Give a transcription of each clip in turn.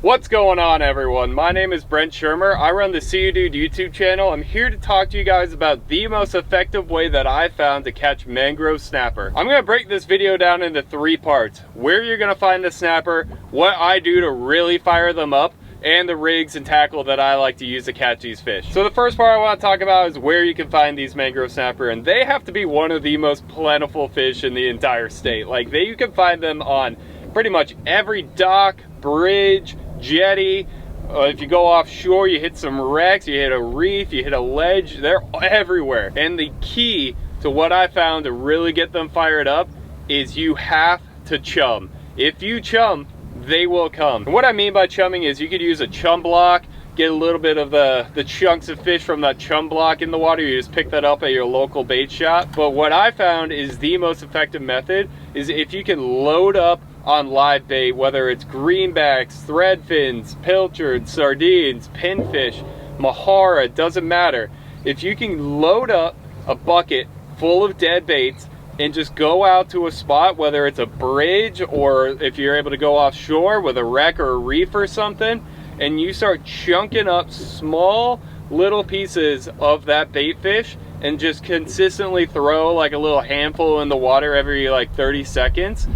What's going on, everyone? My name is Brent Schirmer. I run the See You Dude YouTube channel. I'm here to talk to you guys about the most effective way that I found to catch mangrove snapper. I'm going to break this video down into 3 parts. Where you're going to find the snapper, what I do to really fire them up, and the rigs and tackle that I like to use to catch these fish. So the first part I want to talk about is where you can find these mangrove snapper, and they have to be one of the most plentiful fish in the entire state. Like, you can find them on pretty much every dock, bridge, jetty. If you go offshore, you hit some wrecks, you hit a reef, you hit a ledge, they're everywhere. And the key to what I found to really get them fired up is you have to chum. If you chum, they will come. And what I mean by chumming is you could use a chum block, get a little bit of the chunks of fish from that chum block in the water. You just pick that up at your local bait shop. But what I found is the most effective method is if you can load up on live bait, whether it's greenbacks, threadfins, pilchards, sardines, pinfish, mahara, doesn't matter. If you can load up a bucket full of dead baits and just go out to a spot, whether it's a bridge or if you're able to go offshore with a wreck or a reef or something, and you start chunking up small little pieces of that bait fish and just consistently throw like a little handful in the water every like 30 seconds,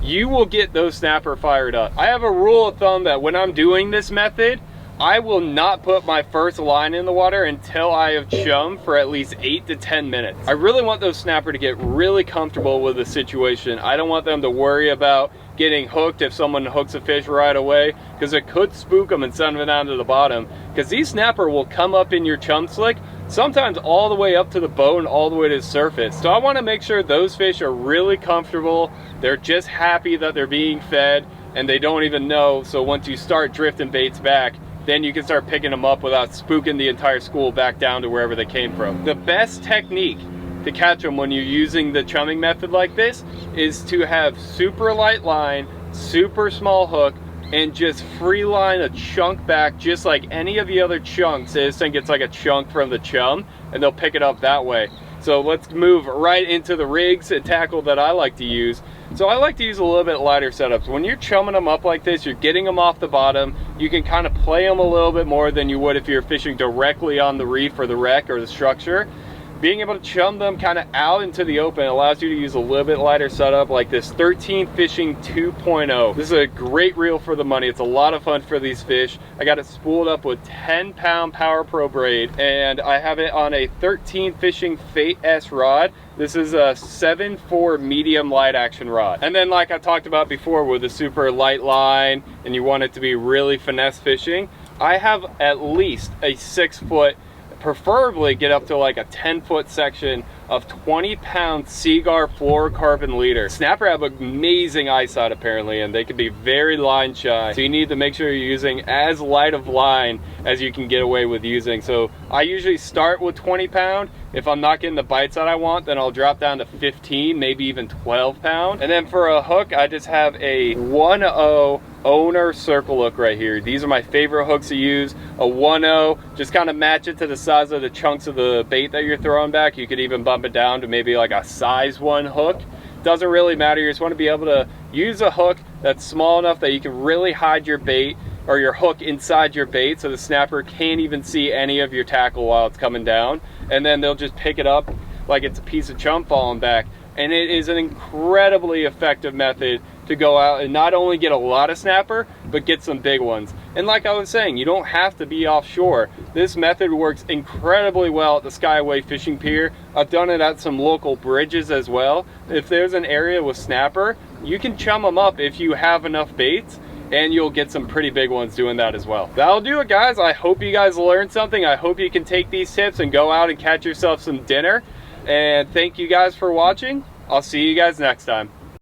you will get those snapper fired up. I have a rule of thumb that when I'm doing this method, I will not put my first line in the water until I have chummed for at least 8 to 10 minutes. I really want those snapper to get really comfortable with the situation. I don't want them to worry about getting hooked if someone hooks a fish right away, because it could spook them and send them down to the bottom. Because these snapper will come up in your chum slick, sometimes all the way up to the bone, all the way to the surface. So I want to make sure those fish are really comfortable. They're just happy that they're being fed and they don't even know. So once you start drifting baits back, then you can start picking them up without spooking the entire school back down to wherever they came from. The best technique to catch them when you're using the chumming method like this is to have super light line, super small hook, and just free line a chunk back just like any of the other chunks. This thing gets like a chunk from the chum and they'll pick it up that way. So let's move right into the rigs and tackle that I like to use. So I like to use a little bit lighter setups. When you're chumming them up like this, you're getting them off the bottom. You can kind of play them a little bit more than you would if you're fishing directly on the reef or the wreck or the structure. Being able to chum them kind of out into the open allows you to use a little bit lighter setup like this 13 Fishing 2.0. This is a great reel for the money. It's a lot of fun for these fish. I got it spooled up with 10-pound PowerPro braid, and I have it on a 13 Fishing Fate S rod. This is a 7.4 medium light action rod. And then, like I talked about before, with a super light line and you want it to be really finesse fishing, I have at least a 6-foot, preferably get up to like a 10-foot section of 20-pound Seaguar fluorocarbon leader. Snapper have amazing eyesight apparently, and they can be very line shy. So you need to make sure you're using as light of line as you can get away with using. So I usually start with 20-pound. If I'm not getting the bites that I want, then I'll drop down to 15, maybe even 12-pound. And then for a hook, I just have a 1.0 owner circle hook right here. These are my favorite hooks to use. A 1.0, just kind of match it to the size of the chunks of the bait that you're throwing back. You could even bump it down to maybe like a size 1 hook. Doesn't really matter. You just want to be able to use a hook that's small enough that you can really hide your bait or your hook inside your bait so the snapper can't even see any of your tackle while it's coming down, and then they'll just pick it up like it's a piece of chum falling back. And it is an incredibly effective method to go out and not only get a lot of snapper, but get some big ones. And like I was saying, you don't have to be offshore. This method works incredibly well at the Skyway Fishing Pier. I've done it at some local bridges as well. If there's an area with snapper, you can chum them up if you have enough baits, and you'll get some pretty big ones doing that as well. That'll do it, guys. I hope you guys learned something. I hope you can take these tips and go out and catch yourself some dinner. And thank you guys for watching. I'll see you guys next time.